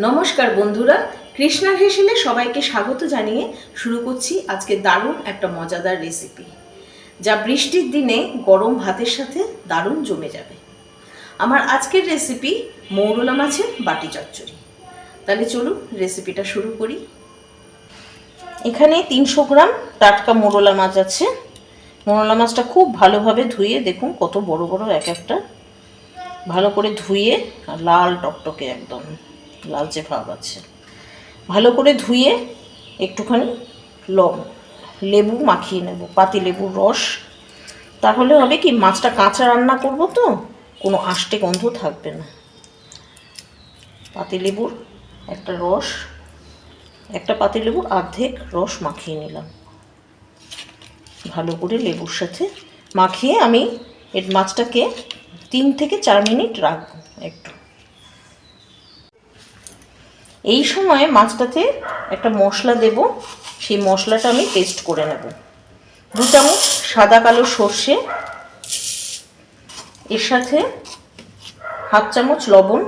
নমস্কার বন্ধুরা, কৃষ্ণার হেসেলে সবাইকে স্বাগত জানিয়ে শুরু করছি আজকে দারুণ একটা মজাদার রেসিপি, যা বৃষ্টির দিনে গরম ভাতের সাথে দারুণ জমে যাবে। আমার আজকের রেসিপি মৌরলা মাছের বাটি চচ্চড়ি। তাহলে চলুন রেসিপিটা শুরু করি। এখানে 300 গ্রাম টাটকা মৌরলা মাছ আছে। মৌরলা মাছটা খুব ভালোভাবে ধুয়ে, দেখুন কত বড় বড় এক একটা, ভালো করে ধুয়ে লাল টকটকে একদম লালচে ভাব আছে, ভালো করে ধুয়ে একটুখানি লেবু মাখিয়ে নেব, পাতি লেবুর রস। তাহলে হবে কি, মাছটা কাঁচা রান্না করব তো কোনো আষ্টে গন্ধ থাকবে না। পাতি লেবুর একটা রস, একটা পাতি লেবুর অর্ধেক রস মাখিয়ে নিলাম। ভালো করে লেবুর সাথে মাখিয়ে আমি এর মাছটাকে 3 থেকে 4 মিনিট রাখবো একটু। এই সময় মাছটাতে একটা মশলা দেব, সেই মশলাটা আমি পেস্ট করে নেব। 2 চামচ সাদা কালো সর্ষে, এর সাথে হাফ চামচ লবণ,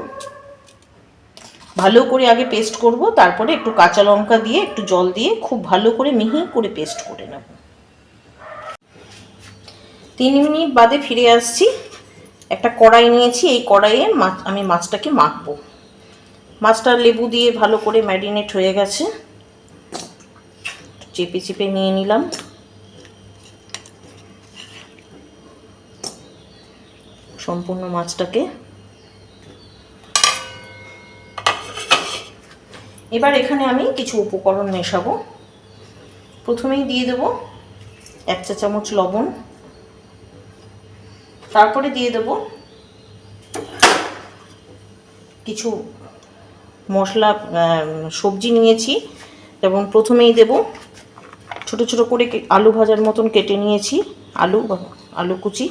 ভালো করে আগে পেস্ট করব, তারপরে একটু কাঁচা লঙ্কা দিয়ে একটু জল দিয়ে খুব ভালো করে মিহি করে পেস্ট করে নেব। 3 মিনিট বাদে ফিরে আসছি। একটা কড়াই নিয়েছি, এই কড়াইয়ে আমি মাছটাকে মাখবো। মাছটা লেবু দিয়ে ভালো করে ম্যারিনেট হয়ে গেছে, চেপে চেপে নিয়ে নিলাম। সম্পূর্ণ মাছটাকে এবার এখানে আমি কিছু উপকরণ মেশাবো। প্রথমেই দিয়ে দেব 1 চা চামচ লবণ, তারপরে দিয়ে দেব কিছু মশলা, সবজি নিয়েছি। যেমন প্রথমেই দেব ছোট ছোট করে আলু ভাজার মতন কেটে নিয়েছি, আলু কুচি।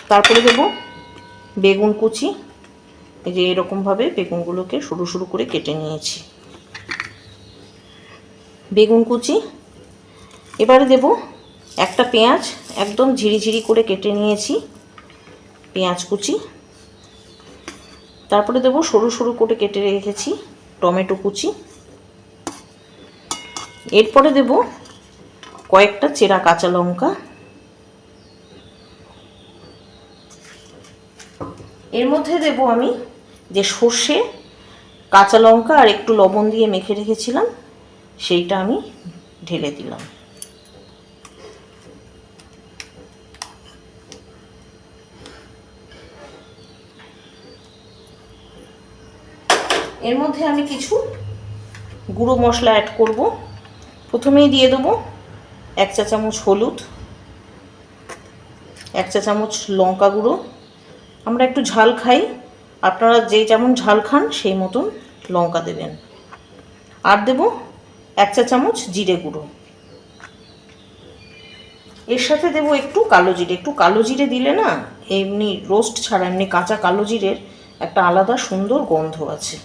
তারপরে দেব বেগুন কুচি, এই যে এরকমভাবে বেগুনগুলোকে সরু সরু করে কেটে নিয়েছি, বেগুন কুচি। এবারে দেব একটা পেঁয়াজ, একদম ঝিরিঝিরি করে কেটে নিয়েছি, পেঁয়াজ কুচি। তারপরে দেব সরু সরু করে কেটে রেখেছি টমেটো কুচি। এরপরে দেব কয়েকটা চেরা কাঁচা লঙ্কা। এর মধ্যে দেব আমি যে সর্ষে, কাঁচা লঙ্কা আর একটু লবণ দিয়ে মেখে রেখেছিলাম, সেইটা আমি ঢেলে দিলাম। এর মধ্যে আমি কিছু গুঁড়ো মশলা অ্যাড করব। প্রথমেই দিয়ে দেবো 1 চা চামচ হলুদ, 1 চা চামচ লঙ্কা গুঁড়ো। আমরা একটু ঝাল খাই, আপনারা যে যেমন ঝাল খান সেই মতন লঙ্কা দেবেন। আর দেব 1 চা চামচ জিরে গুঁড়ো। এর সাথে দেব একটু কালো জিরে। একটু কালো জিরে দিলে না, এমনি রোস্ট ছাড়া এমনি কাঁচা কালো জিরের একটা আলাদা সুন্দর গন্ধ আছে।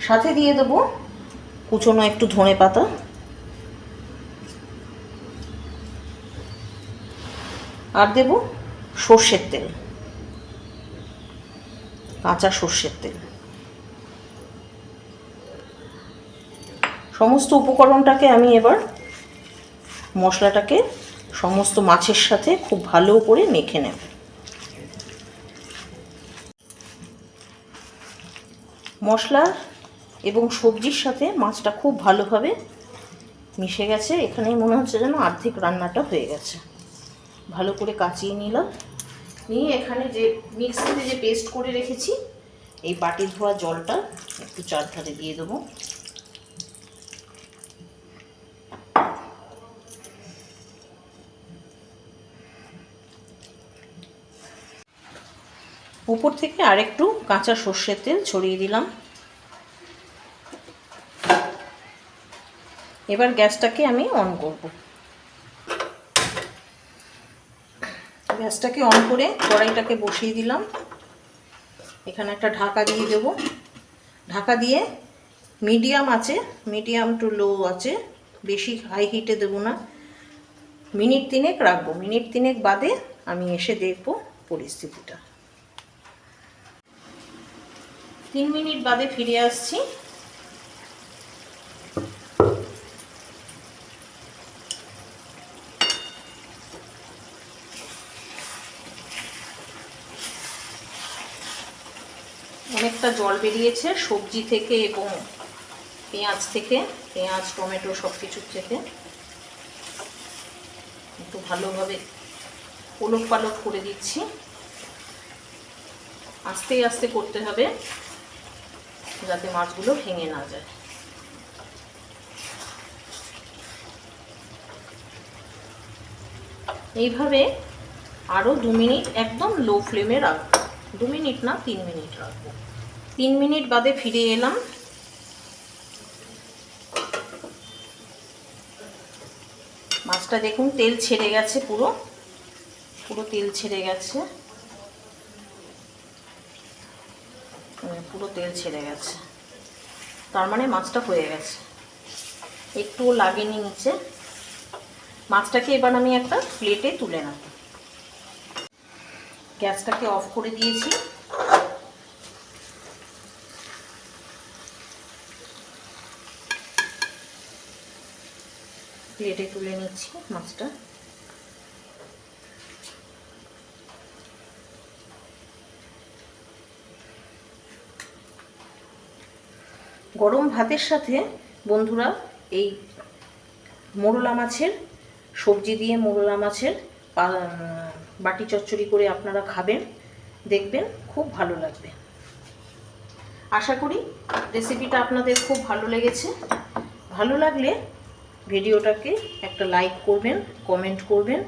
সাথে দিয়ে দেব কুচনো একটু ধনে পাতা, আর দেব সর্ষের তেল, কাঁচা সর্ষের তেল। সমস্ত উপকরণটাকে আমি এবার মশলাটাকে সমস্ত মাছের সাথে খুব ভালো করে মেখে নেব। মশলা এবং সবজির সাথে মাছটা খুব ভালোভাবে মিশে গেছে। এখানেই মনে হচ্ছে যেন অর্ধেক রান্নাটা হয়ে গেছে। ভালো করে কাচিয়ে নিলাম, নিয়ে এখানে যে মিক্সিতে যে পেস্ট করে রেখেছি এই বাটি ধোয়া জলটা একটু চারধারে দিয়ে দেবো। উপর থেকে আরেকটু কাঁচা সর্ষের তেল ছড়িয়ে দিলাম। এবার গ্যাসটাকে আমি অন করব। গ্যাসটাকে অন করে কড়াইটাকে বসিয়ে দিলাম। এখানে একটা ঢাকা দিয়ে দেব। ঢাকা দিয়ে মিডিয়াম টু লো আছে, বেশি হাই হিটে দেব না। মিনিট 3 রাখবো। মিনিট 3 বাদে আমি এসে দেখব পরিস্থিতিটা। 3 মিনিট বাদে ফিরে আসছি। অনেকটা জল বেরিয়েছে সবজি থেকে এবং পেঁয়াজ থেকে, পেঁয়াজ টমেটো সব কিছুর থেকে। একটু ভালোভাবে ওলট পালট করে দিচ্ছি। আস্তে আস্তে করতে হবে যাতে মাছগুলো ভেঙে না যায়। এইভাবে আরও 2 মিনিট একদম লো ফ্লেমে রাখবো। 2 মিনিট না, 3 মিনিট রাখবো। 3 মিনিট বাদে ফিরে এলাম। মাছটা দেখুন তেল ছেড়ে গেছে, পুরো তেল ছেড়ে গেছে, পুরো তেল ছেড়ে গেছে। তার মানে মাছটা হয়ে গেছে, একটুও লাগেনি নিচে। মাছটাকে এবার আমি একটা প্লেটে তুলে নেব। গ্যাসটাকে অফ করে দিয়েছি। প্লেটে তুলে নিচ্ছি মাছটা। গরম ভাতের সাথে বন্ধুরা এই মোরলা মাছের সবজি দিয়ে মোরলা মাছের বাটি চচ্চড়ি করে আপনারা খাবেন, দেখবেন খুব ভালো লাগবে। আশা করি রেসিপিটা আপনাদের খুব ভালো লেগেছে। ভালো লাগলে ভিডিওটাকে একটা লাইক করবেন, কমেন্ট করবেন,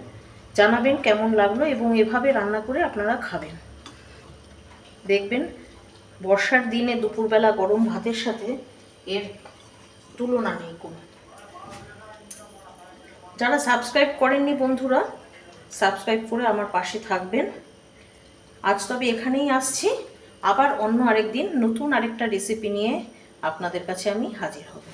জানাবেন কেমন লাগলো এবং এভাবে রান্না করে আপনারা খাবেন। দেখবেন বর্ষার দিনে দুপুরবেলা গরম ভাতের সাথে এর তুলনা নেই কোনো। যারা সাবস্ক্রাইব করেননি বন্ধুরা, সাবস্ক্রাইব করে আমার পাশে থাকবেন। আজ তবে এখানেই আসছি, আবার অন্য আরেকদিন নতুন আরেকটা রেসিপি নিয়ে আপনাদের কাছে আমি হাজির হব।